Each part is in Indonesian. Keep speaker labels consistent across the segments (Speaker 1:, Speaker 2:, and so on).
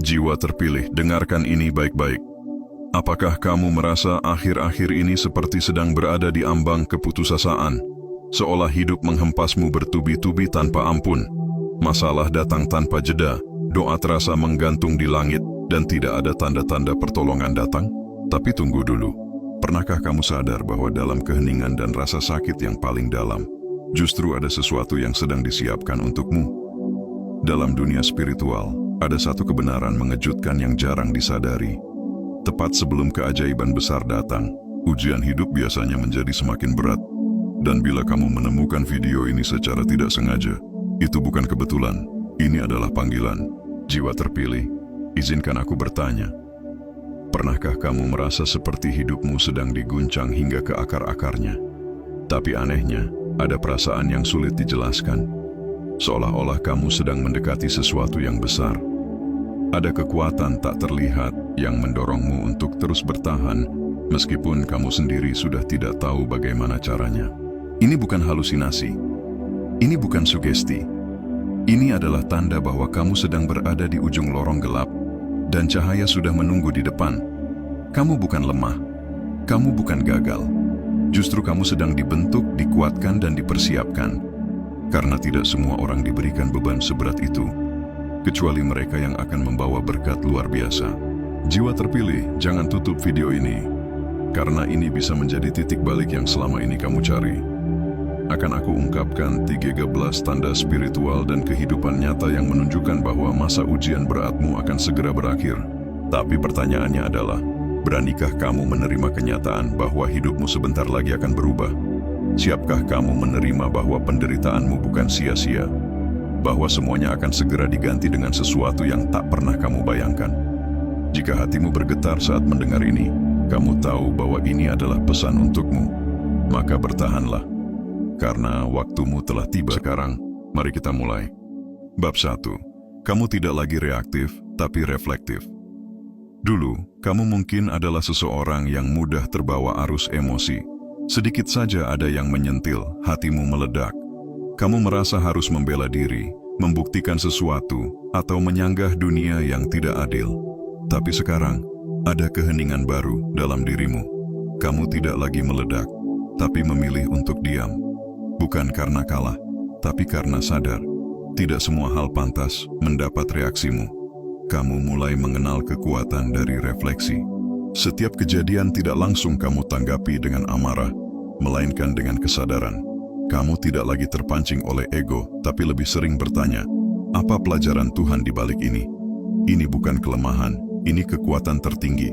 Speaker 1: Jiwa terpilih, dengarkan ini baik-baik. Apakah kamu merasa akhir-akhir ini seperti sedang berada di ambang keputusasaan? Seolah hidup menghempasmu bertubi-tubi tanpa ampun. Masalah datang tanpa jeda, doa terasa menggantung di langit, dan tidak ada tanda-tanda pertolongan datang? Tapi tunggu dulu, pernahkah kamu sadar bahwa dalam keheningan dan rasa sakit yang paling dalam, justru ada sesuatu yang sedang disiapkan untukmu? Dalam dunia spiritual, ada satu kebenaran mengejutkan yang jarang disadari. Tepat sebelum keajaiban besar datang, ujian hidup biasanya menjadi semakin berat. Dan bila kamu menemukan video ini secara tidak sengaja, itu bukan kebetulan, ini adalah panggilan. Jiwa terpilih, izinkan aku bertanya. Pernahkah kamu merasa seperti hidupmu sedang diguncang hingga ke akar-akarnya? Tapi anehnya, ada perasaan yang sulit dijelaskan. Seolah-olah kamu sedang mendekati sesuatu yang besar. Ada kekuatan tak terlihat yang mendorongmu untuk terus bertahan, meskipun kamu sendiri sudah tidak tahu bagaimana caranya. Ini bukan halusinasi. Ini bukan sugesti. Ini adalah tanda bahwa kamu sedang berada di ujung lorong gelap, dan cahaya sudah menunggu di depan. Kamu bukan lemah. Kamu bukan gagal. Justru kamu sedang dibentuk, dikuatkan, dan dipersiapkan. Karena tidak semua orang diberikan beban seberat itu, kecuali mereka yang akan membawa berkat luar biasa. Jiwa terpilih, jangan tutup video ini, karena ini bisa menjadi titik balik yang selama ini kamu cari. Akan aku ungkapkan 13 tanda spiritual dan kehidupan nyata yang menunjukkan bahwa masa ujian beratmu akan segera berakhir. Tapi pertanyaannya adalah, beranikah kamu menerima kenyataan bahwa hidupmu sebentar lagi akan berubah? Siapkah kamu menerima bahwa penderitaanmu bukan sia-sia? Bahwa semuanya akan segera diganti dengan sesuatu yang tak pernah kamu bayangkan? Jika hatimu bergetar saat mendengar ini, kamu tahu bahwa ini adalah pesan untukmu. Maka bertahanlah, karena waktumu telah tiba. Sekarang, mari kita mulai. Bab 1. Kamu tidak lagi reaktif, tapi reflektif. Dulu, kamu mungkin adalah seseorang yang mudah terbawa arus emosi. Sedikit saja ada yang menyentil, hatimu meledak. Kamu merasa harus membela diri, membuktikan sesuatu, atau menyanggah dunia yang tidak adil. Tapi sekarang, ada keheningan baru dalam dirimu. Kamu tidak lagi meledak, tapi memilih untuk diam. Bukan karena kalah, tapi karena sadar. Tidak semua hal pantas mendapat reaksimu. Kamu mulai mengenal kekuatan dari refleksi. Setiap kejadian tidak langsung kamu tanggapi dengan amarah, melainkan dengan kesadaran. Kamu tidak lagi terpancing oleh ego, tapi lebih sering bertanya, apa pelajaran Tuhan di balik ini? Ini bukan kelemahan, ini kekuatan tertinggi.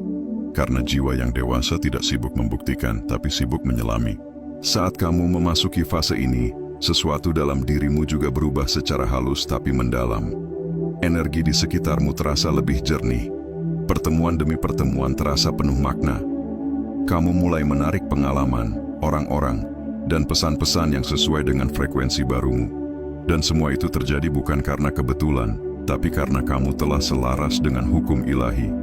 Speaker 1: Karena jiwa yang dewasa tidak sibuk membuktikan, tapi sibuk menyelami. Saat kamu memasuki fase ini, sesuatu dalam dirimu juga berubah secara halus tapi mendalam. Energi di sekitarmu terasa lebih jernih. Pertemuan demi pertemuan terasa penuh makna. Kamu mulai menarik pengalaman, orang-orang, dan pesan-pesan yang sesuai dengan frekuensi barumu. Dan semua itu terjadi bukan karena kebetulan, tapi karena kamu telah selaras dengan hukum ilahi.